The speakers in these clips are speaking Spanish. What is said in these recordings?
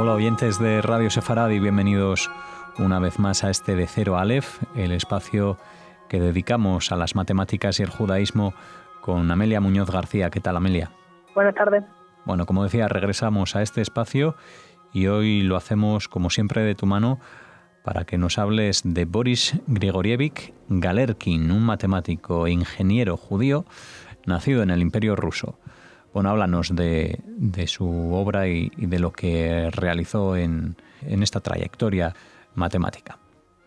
Hola oyentes de Radio Sefarad y bienvenidos una vez más a este De Cero a Aleph, el espacio que dedicamos a las matemáticas y el judaísmo con Amelia Muñoz García. ¿Qué tal, Amelia? Buenas tardes. Bueno, como decía, regresamos a este espacio y hoy lo hacemos, como siempre, de tu mano para que nos hables de Boris Grigorievich Galerkin, un matemático e ingeniero judío nacido en el Imperio Ruso. Bueno, háblanos de su obra y de lo que realizó en esta trayectoria matemática.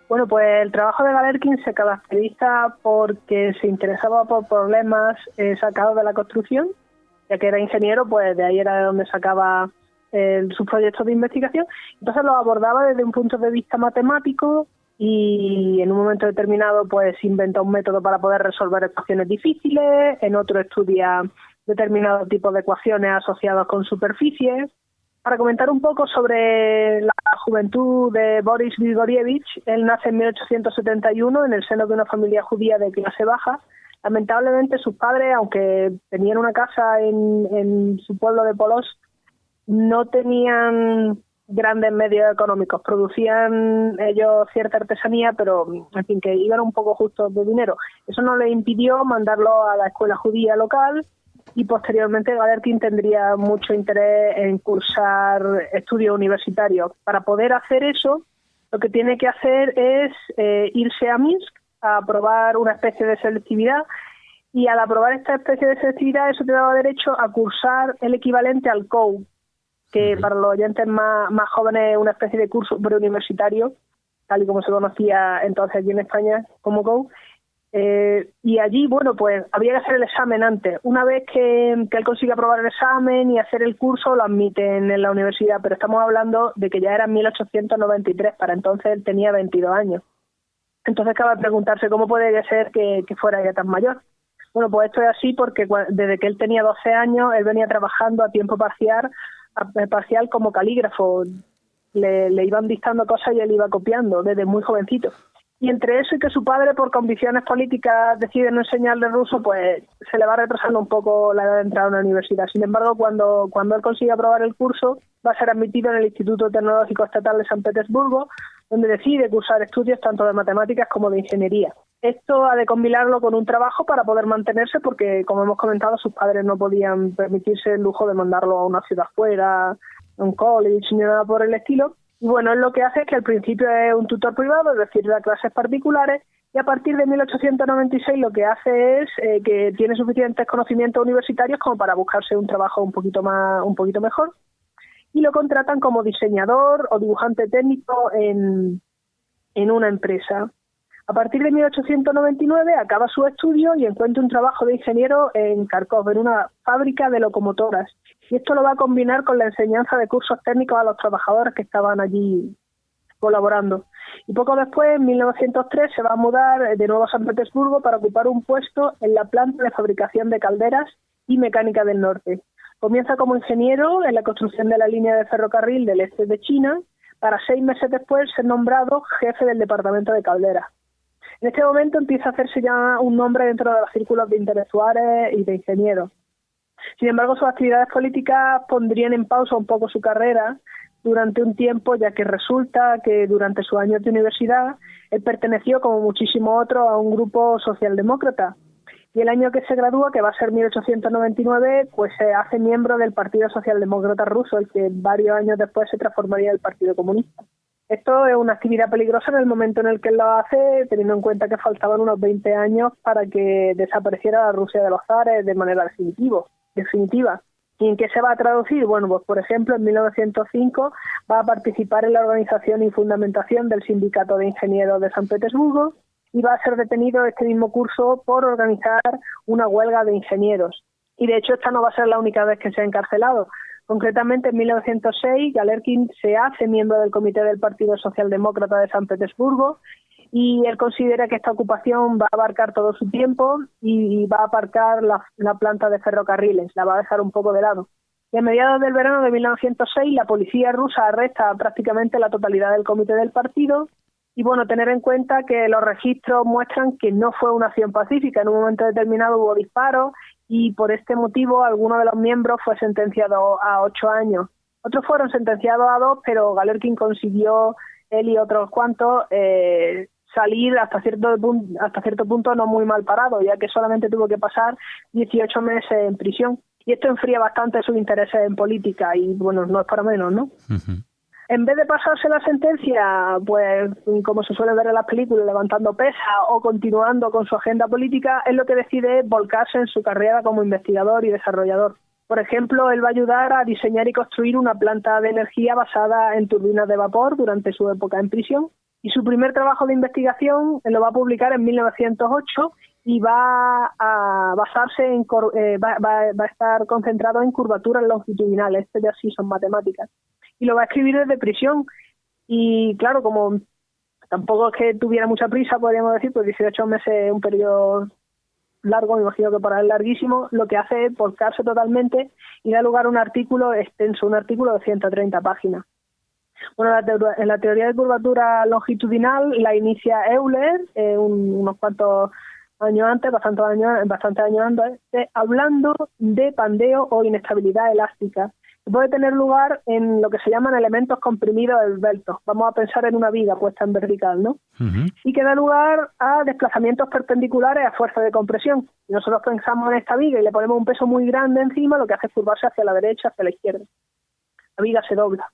Bueno, pues el trabajo de Galerkin se caracteriza porque se interesaba por problemas sacados de la construcción, ya que era ingeniero, pues de ahí era de donde sacaba sus proyectos de investigación. Entonces los abordaba desde un punto de vista matemático y en un momento determinado pues inventó un método para poder resolver ecuaciones difíciles, en otro estudia determinados tipos de ecuaciones asociadas con superficies. Para comentar un poco sobre la juventud de Boris Grigorievich, él nace en 1871 en el seno de una familia judía de clase baja. Lamentablemente sus padres, aunque tenían una casa en su pueblo de Polotsk, no tenían grandes medios económicos. Producían ellos cierta artesanía, pero en fin, que iban un poco justos de dinero. Eso no les impidió mandarlo a la escuela judía local y posteriormente Galerkin tendría mucho interés en cursar estudios universitarios. Para poder hacer eso, lo que tiene que hacer es irse a Minsk a aprobar una especie de selectividad, y al aprobar esta especie de selectividad eso te daba derecho a cursar el equivalente al COU, que para los oyentes más jóvenes es una especie de curso preuniversitario, tal y como se conocía entonces aquí en España como COU. Y allí, bueno, pues había que hacer el examen antes. Una vez que él consigue aprobar el examen y hacer el curso, lo admiten en la universidad, pero estamos hablando de que ya era 1893, para entonces él tenía 22 años. Entonces cabe preguntarse cómo puede ser que fuera ya tan mayor. Bueno, pues esto es así porque desde que él tenía 12 años, él venía trabajando a tiempo parcial como calígrafo. Le iban dictando cosas y él iba copiando desde muy jovencito. Y entre eso y que su padre, por convicciones políticas, decide no enseñarle ruso, pues se le va retrasando un poco la edad de entrar a una universidad. Sin embargo, cuando él consigue aprobar el curso, va a ser admitido en el Instituto Tecnológico Estatal de San Petersburgo, donde decide cursar estudios tanto de matemáticas como de ingeniería. Esto ha de combinarlo con un trabajo para poder mantenerse, porque, como hemos comentado, sus padres no podían permitirse el lujo de mandarlo a una ciudad fuera, a un college, ni nada por el estilo. Y bueno, él lo que hace es que al principio es un tutor privado, es decir, da clases particulares, y a partir de 1896 lo que hace es que tiene suficientes conocimientos universitarios como para buscarse un trabajo un poquito mejor, y lo contratan como diseñador o dibujante técnico en una empresa. A partir de 1899 acaba su estudio y encuentra un trabajo de ingeniero en Kharkov, en una fábrica de locomotoras. Y esto lo va a combinar con la enseñanza de cursos técnicos a los trabajadores que estaban allí colaborando. Y poco después, en 1903, se va a mudar de nuevo a San Petersburgo para ocupar un puesto en la planta de fabricación de calderas y mecánica del norte. Comienza como ingeniero en la construcción de la línea de ferrocarril del este de China, para 6 meses después ser nombrado jefe del departamento de calderas. En este momento empieza a hacerse ya un nombre dentro de los círculos de intelectuales y de ingenieros. Sin embargo, sus actividades políticas pondrían en pausa un poco su carrera durante un tiempo, ya que resulta que durante sus años de universidad él perteneció, como muchísimos otros, a un grupo socialdemócrata. Y el año que se gradúa, que va a ser 1899, pues se hace miembro del Partido Socialdemócrata Ruso, el que varios años después se transformaría en el Partido Comunista. Esto es una actividad peligrosa en el momento en el que él lo hace, teniendo en cuenta que faltaban unos 20 años para que desapareciera la Rusia de los zares de manera definitiva. ¿Y en qué se va a traducir? Bueno, pues por ejemplo, en 1905 va a participar en la organización y fundamentación del Sindicato de Ingenieros de San Petersburgo y va a ser detenido este mismo curso por organizar una huelga de ingenieros. Y de hecho esta no va a ser la única vez que se ha encarcelado. Concretamente, en 1906, Galerkin se hace miembro del Comité del Partido Socialdemócrata de San Petersburgo y él considera que esta ocupación va a abarcar todo su tiempo y va a aparcar la planta de ferrocarriles, la va a dejar un poco de lado. Y a mediados del verano de 1906, la policía rusa arresta prácticamente la totalidad del comité del partido. Y bueno, tener en cuenta que los registros muestran que no fue una acción pacífica. En un momento determinado hubo disparos y por este motivo alguno de los miembros fue sentenciado a 8 años. Otros fueron sentenciados a 2, pero Galerkin consiguió, él y otros cuantos, salir hasta cierto punto no muy mal parado, ya que solamente tuvo que pasar 18 meses en prisión. Y esto enfría bastante sus intereses en política y, bueno, no es para menos, ¿no? Uh-huh. En vez de pasarse la sentencia, pues, como se suele ver en las películas, levantando pesas o continuando con su agenda política, él lo que decide es volcarse en su carrera como investigador y desarrollador. Por ejemplo, él va a ayudar a diseñar y construir una planta de energía basada en turbinas de vapor durante su época en prisión. Y su primer trabajo de investigación lo va a publicar en 1908 y va a basarse en va a estar concentrado en curvaturas longitudinales. Esto ya sí son matemáticas. Y lo va a escribir desde prisión. Y claro, como tampoco es que tuviera mucha prisa, podríamos decir, pues 18 meses es un periodo largo, me imagino que para él larguísimo, lo que hace es volcarse totalmente y da lugar a un artículo extenso, un artículo de 130 páginas. Bueno, en la teoría de curvatura longitudinal la inicia Euler unos cuantos años antes, bastantes años antes, hablando de pandeo o inestabilidad elástica, que puede tener lugar en lo que se llaman elementos comprimidos esbeltos. Vamos a pensar en una viga puesta en vertical, ¿no? Uh-huh. Y que da lugar a desplazamientos perpendiculares a fuerza de compresión. Si nosotros pensamos en esta viga y le ponemos un peso muy grande encima, lo que hace es curvarse hacia la derecha, hacia la izquierda. La viga se dobla.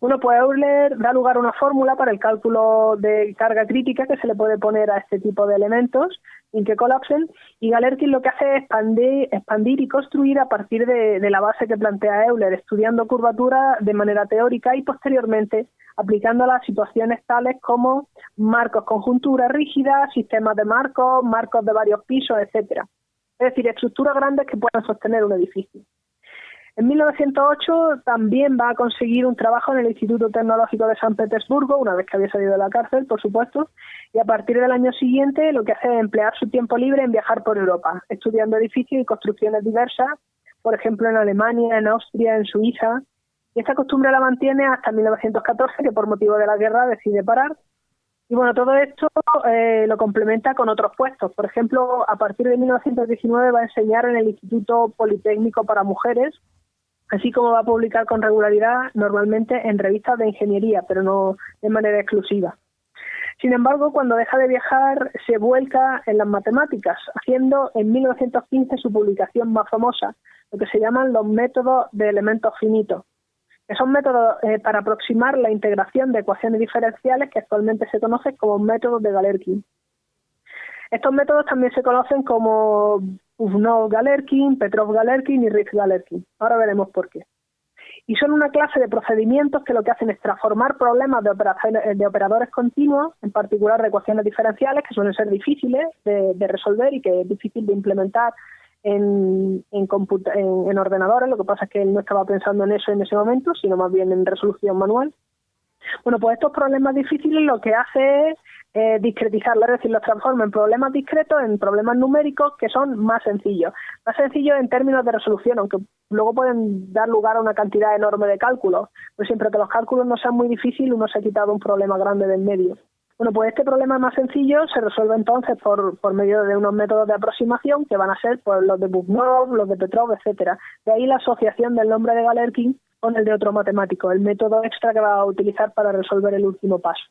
Bueno, pues Euler da lugar a una fórmula para el cálculo de carga crítica que se le puede poner a este tipo de elementos sin que colapsen, y Galerkin lo que hace es expandir y construir a partir de la base que plantea Euler, estudiando curvatura de manera teórica y posteriormente aplicándola a situaciones tales como marcos conjunturas rígidas, sistemas de marcos de varios pisos, etcétera. Es decir, estructuras grandes que puedan sostener un edificio. En 1908 también va a conseguir un trabajo en el Instituto Tecnológico de San Petersburgo, una vez que había salido de la cárcel, por supuesto, y a partir del año siguiente lo que hace es emplear su tiempo libre en viajar por Europa, estudiando edificios y construcciones diversas, por ejemplo en Alemania, en Austria, en Suiza, y esta costumbre la mantiene hasta 1914, que por motivo de la guerra decide parar. Y bueno, todo esto lo complementa con otros puestos. Por ejemplo, a partir de 1919 va a enseñar en el Instituto Politécnico para Mujeres, así como va a publicar con regularidad normalmente en revistas de ingeniería, pero no de manera exclusiva. Sin embargo, cuando deja de viajar, se vuelca en las matemáticas, haciendo en 1915 su publicación más famosa, lo que se llaman los métodos de elementos finitos, que son métodos para aproximar la integración de ecuaciones diferenciales que actualmente se conocen como métodos de Galerkin. Estos métodos también se conocen como Usnov-Galerkin, Petrov-Galerkin y Ritz-Galerkin. Ahora veremos por qué. Y son una clase de procedimientos que lo que hacen es transformar problemas de operadores continuos, en particular de ecuaciones diferenciales, que suelen ser difíciles de resolver y que es difícil de implementar en ordenadores. Lo que pasa es que él no estaba pensando en eso en ese momento, sino más bien en resolución manual. Bueno, pues estos problemas difíciles lo que hace es discretizarlos, es decir, los transforma en problemas discretos, en problemas numéricos que son más sencillos en términos de resolución, aunque luego pueden dar lugar a una cantidad enorme de cálculos, pero siempre que los cálculos no sean muy difíciles, uno se ha quitado un problema grande del medio. Bueno, pues este problema más sencillo se resuelve entonces por medio de unos métodos de aproximación que van a ser pues, los de Usnov, los de Petrov, etcétera. De ahí la asociación del nombre de Galerkin con el de otro matemático, el método extra que va a utilizar para resolver el último paso.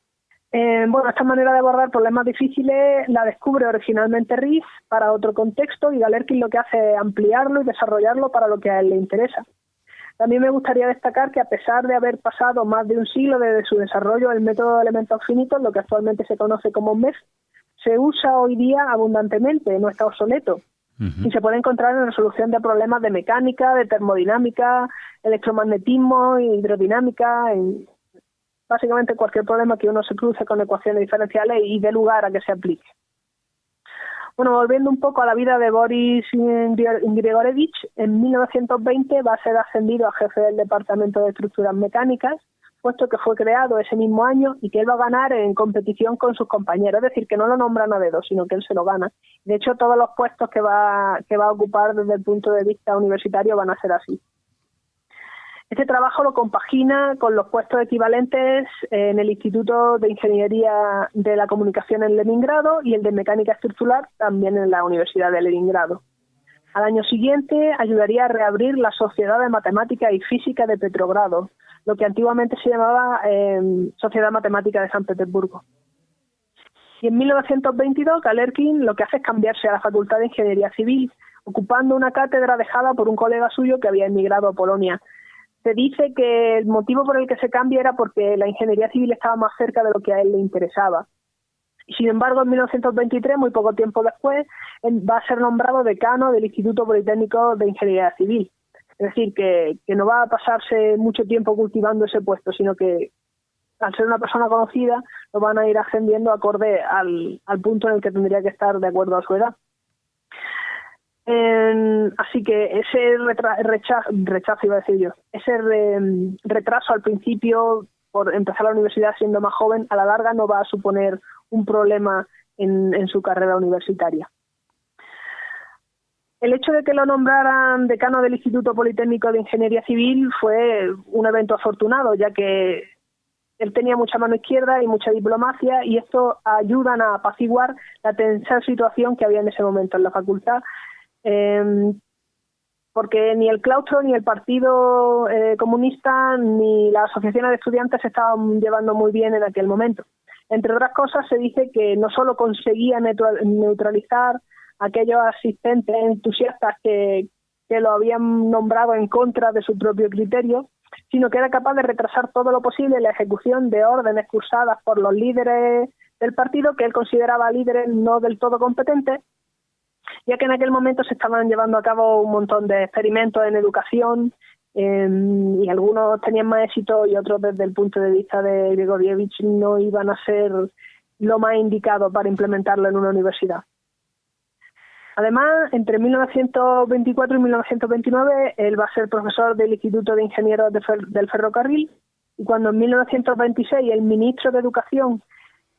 Bueno, esta manera de abordar problemas difíciles la descubre originalmente Ritz para otro contexto y Galerkin lo que hace es ampliarlo y desarrollarlo para lo que a él le interesa. También me gustaría destacar que a pesar de haber pasado más de un siglo desde su desarrollo, el método de elementos finitos, lo que actualmente se conoce como MEF, se usa hoy día abundantemente, no está obsoleto. Uh-huh. Y se puede encontrar en resolución de problemas de mecánica, de termodinámica, electromagnetismo, hidrodinámica, básicamente cualquier problema que uno se cruce con ecuaciones diferenciales y dé lugar a que se aplique. Bueno, volviendo un poco a la vida de Boris Grigorievich, en 1920 va a ser ascendido a jefe del Departamento de Estructuras Mecánicas, puesto que fue creado ese mismo año y que él va a ganar en competición con sus compañeros, es decir, que no lo nombran a dedo, sino que él se lo gana. De hecho, todos los puestos que va a ocupar desde el punto de vista universitario van a ser así. Este trabajo lo compagina con los puestos equivalentes en el Instituto de Ingeniería de la Comunicación en Leningrado y el de Mecánica Estructural también en la Universidad de Leningrado. Al año siguiente ayudaría a reabrir la Sociedad de Matemática y Física de Petrogrado, lo que antiguamente se llamaba Sociedad Matemática de San Petersburgo. Y en 1922 Galerkin lo que hace es cambiarse a la Facultad de Ingeniería Civil, ocupando una cátedra dejada por un colega suyo que había emigrado a Polonia. Se dice que el motivo por el que se cambia era porque la ingeniería civil estaba más cerca de lo que a él le interesaba. Y sin embargo, en 1923, muy poco tiempo después, va a ser nombrado decano del Instituto Politécnico de Ingeniería Civil. Es decir, que no va a pasarse mucho tiempo cultivando ese puesto, sino que al ser una persona conocida, lo van a ir ascendiendo acorde al punto en el que tendría que estar de acuerdo a su edad. Así que ese retraso al principio por empezar la universidad siendo más joven, a la larga no va a suponer un problema en su carrera universitaria. El hecho de que lo nombraran decano del Instituto Politécnico de Ingeniería Civil fue un evento afortunado, ya que él tenía mucha mano izquierda y mucha diplomacia, y esto ayudan a apaciguar la tensa situación que había en ese momento en la facultad, porque ni el claustro, ni el Partido Comunista, ni la Asociación de Estudiantes se estaban llevando muy bien en aquel momento. Entre otras cosas, se dice que no solo conseguía neutralizar a aquellos asistentes entusiastas que lo habían nombrado en contra de su propio criterio, sino que era capaz de retrasar todo lo posible la ejecución de órdenes cursadas por los líderes del partido, que él consideraba líderes no del todo competentes, ya que en aquel momento se estaban llevando a cabo un montón de experimentos en educación, y algunos tenían más éxito y otros, desde el punto de vista de Grigorievich, no iban a ser lo más indicado para implementarlo en una universidad. Además, entre 1924 y 1929, él va a ser profesor del Instituto de Ingenieros del Ferrocarril, y cuando en 1926 el ministro de Educación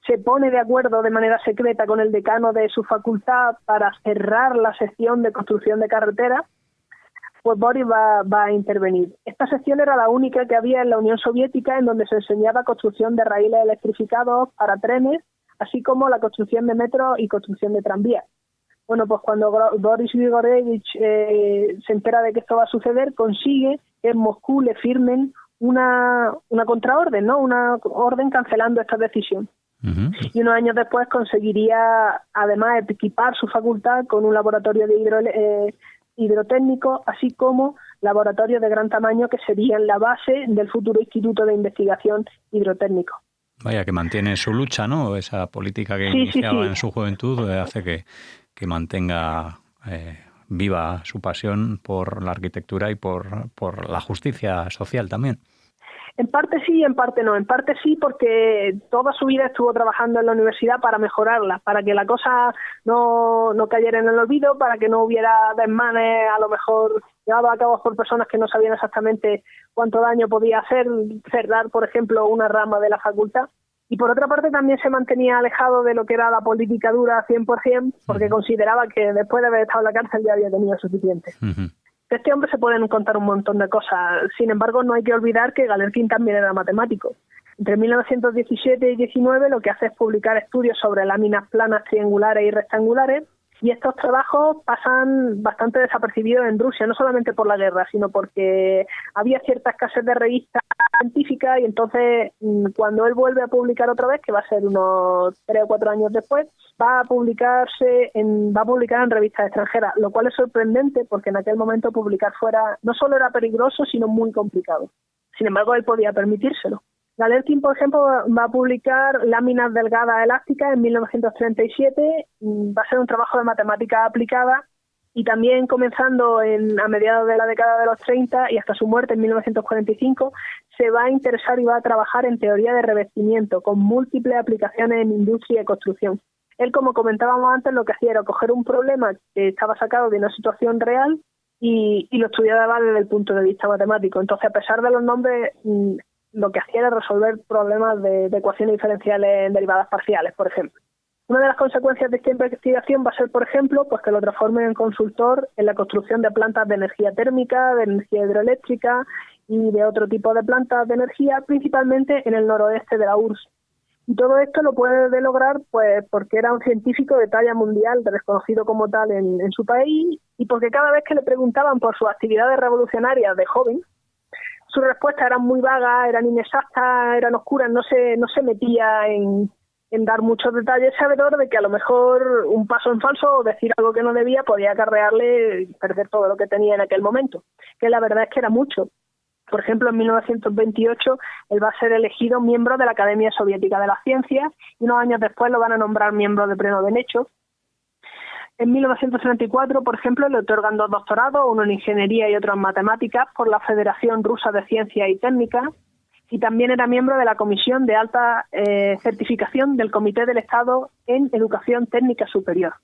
se pone de acuerdo de manera secreta con el decano de su facultad para cerrar la sección de construcción de carreteras, pues Boris va a intervenir. Esta sección era la única que había en la Unión Soviética en donde se enseñaba construcción de raíles electrificados para trenes, así como la construcción de metros y construcción de tranvías. Bueno, pues cuando Boris Grigorievich se entera de que esto va a suceder, consigue que en Moscú le firmen una contraorden, ¿no? Una orden cancelando esta decisión. Uh-huh. Y unos años después conseguiría, además, equipar su facultad con un laboratorio de hidrotécnico, así como laboratorios de gran tamaño que serían la base del futuro Instituto de Investigación Hidrotécnico. Vaya, que mantiene su lucha, ¿no? Esa política que iniciaba en su juventud hace que mantenga viva su pasión por la arquitectura y por la justicia social también. En parte sí y en parte no. En parte sí, porque toda su vida estuvo trabajando en la universidad para mejorarla, para que la cosa no cayera en el olvido, para que no hubiera desmanes, a lo mejor llevados a cabo por personas que no sabían exactamente cuánto daño podía hacer cerrar, por ejemplo, una rama de la facultad. Y por otra parte también se mantenía alejado de lo que era la política dura 100%, porque consideraba que después de haber estado en la cárcel ya había tenido suficiente. Uh-huh. De este hombre se pueden contar un montón de cosas. Sin embargo, no hay que olvidar que Galerkin también era matemático. Entre 1917 y 19 lo que hace es publicar estudios sobre láminas planas, triangulares y rectangulares, y estos trabajos pasan bastante desapercibidos en Rusia, no solamente por la guerra, sino porque había cierta escasez de revistas científicas, y entonces cuando él vuelve a publicar otra vez, que va a ser unos 3 o 4 años después, va a publicar en revistas extranjeras, lo cual es sorprendente porque en aquel momento publicar fuera no solo era peligroso, sino muy complicado. Sin embargo, él podía permitírselo. Galerkin, por ejemplo, va a publicar láminas delgadas elásticas en 1937, va a ser un trabajo de matemática aplicada, y también comenzando a mediados de la década de los 30 y hasta su muerte en 1945, se va a interesar y va a trabajar en teoría de revestimiento, con múltiples aplicaciones en industria y construcción. Él, como comentábamos antes, lo que hacía era coger un problema que estaba sacado de una situación real y lo estudiaba desde el punto de vista matemático. Entonces, a pesar de los nombres, lo que hacía era resolver problemas de ecuaciones diferenciales en derivadas parciales, por ejemplo. Una de las consecuencias de esta investigación va a ser, por ejemplo, pues que lo transformen en consultor en la construcción de plantas de energía térmica, de energía hidroeléctrica y de otro tipo de plantas de energía, principalmente en el noroeste de la URSS. Y todo esto lo puede lograr pues porque era un científico de talla mundial, reconocido como tal en su país, y porque cada vez que le preguntaban por sus actividades revolucionarias de joven, sus respuestas eran muy vagas, eran inexactas, eran oscuras, no se metía en dar muchos detalles, sabedor de que a lo mejor un paso en falso o decir algo que no debía podía acarrearle perder todo lo que tenía en aquel momento, que la verdad es que era mucho. Por ejemplo, en 1928 él va a ser elegido miembro de la Academia Soviética de las Ciencias y unos años después lo van a nombrar miembro de pleno derecho. En 1934, por ejemplo, le otorgan 2 doctorados, uno en Ingeniería y otro en Matemáticas, por la Federación Rusa de Ciencias y Técnicas, y también era miembro de la Comisión de Alta Certificación del Comité del Estado en Educación Técnica Superior.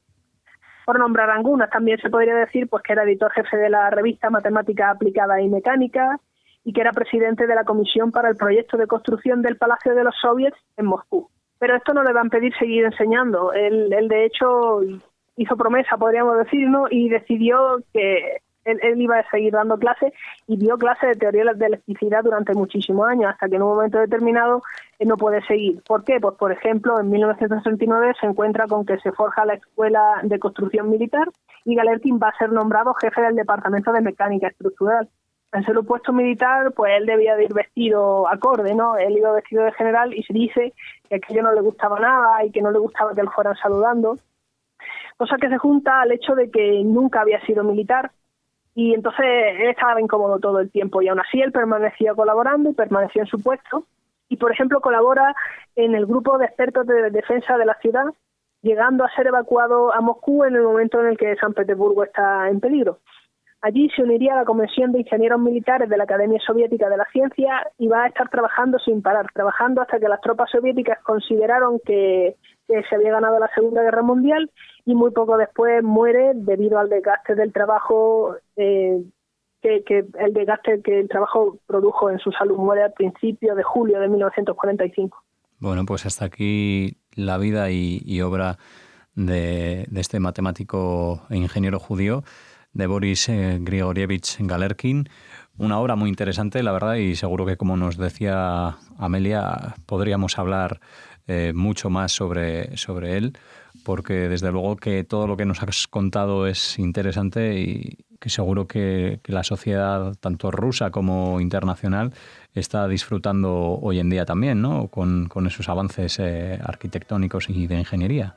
Por nombrar algunas, también se podría decir pues que era editor jefe de la revista Matemáticas Aplicadas y Mecánicas y que era presidente de la Comisión para el Proyecto de Construcción del Palacio de los Soviets en Moscú. Pero esto no le va a impedir seguir enseñando. Él de hecho, hizo promesa, podríamos decir, ¿no? Y decidió que él iba a seguir dando clases y dio clases de teoría de electricidad durante muchísimos años, hasta que en un momento determinado no puede seguir. ¿Por qué? Pues, por ejemplo, en 1969 se encuentra con que se forja la Escuela de Construcción Militar y Galerkin va a ser nombrado jefe del Departamento de Mecánica Estructural. Al ser un puesto militar, pues él debía de ir vestido acorde, ¿no? Él iba vestido de general y se dice que aquello no le gustaba nada y que no le gustaba que él fueran saludando, cosa que se junta al hecho de que nunca había sido militar y entonces él estaba incómodo todo el tiempo y aún así él permanecía colaborando y permaneció en su puesto y, por ejemplo, colabora en el grupo de expertos de defensa de la ciudad, llegando a ser evacuado a Moscú en el momento en el que San Petersburgo está en peligro. Allí se uniría a la Comisión de Ingenieros Militares de la Academia Soviética de la Ciencia y va a estar trabajando sin parar, trabajando hasta que las tropas soviéticas consideraron que se había ganado la Segunda Guerra Mundial y muy poco después muere debido al desgaste del trabajo, el desgaste que el trabajo produjo en su salud. Muere al principio de julio de 1945. Bueno, pues hasta aquí la vida y obra de este matemático e ingeniero judío, de Boris Grigorievich Galerkin. Una obra muy interesante, la verdad, y seguro que, como nos decía Amelia, podríamos hablar mucho más sobre él, porque desde luego que todo lo que nos has contado es interesante y que seguro que la sociedad, tanto rusa como internacional, está disfrutando hoy en día también, ¿no? Con esos avances arquitectónicos y de ingeniería.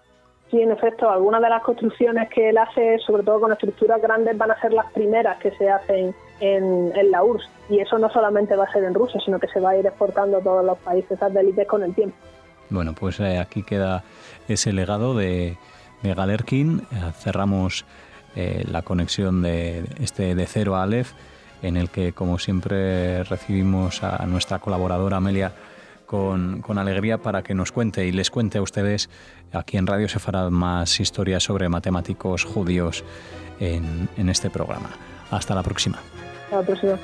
Sí, en efecto, algunas de las construcciones que él hace, sobre todo con estructuras grandes, van a ser las primeras que se hacen en la URSS. Y eso no solamente va a ser en Rusia, sino que se va a ir exportando a todos los países satélites con el tiempo. Bueno, pues aquí queda ese legado de Galerkin. Cerramos la conexión de Cero a Aleph, en el que, como siempre, recibimos a nuestra colaboradora Amelia con alegría para que nos cuente y les cuente a ustedes aquí en Radio Sefarad más historias sobre matemáticos judíos en este programa. Hasta la próxima. Hasta la próxima.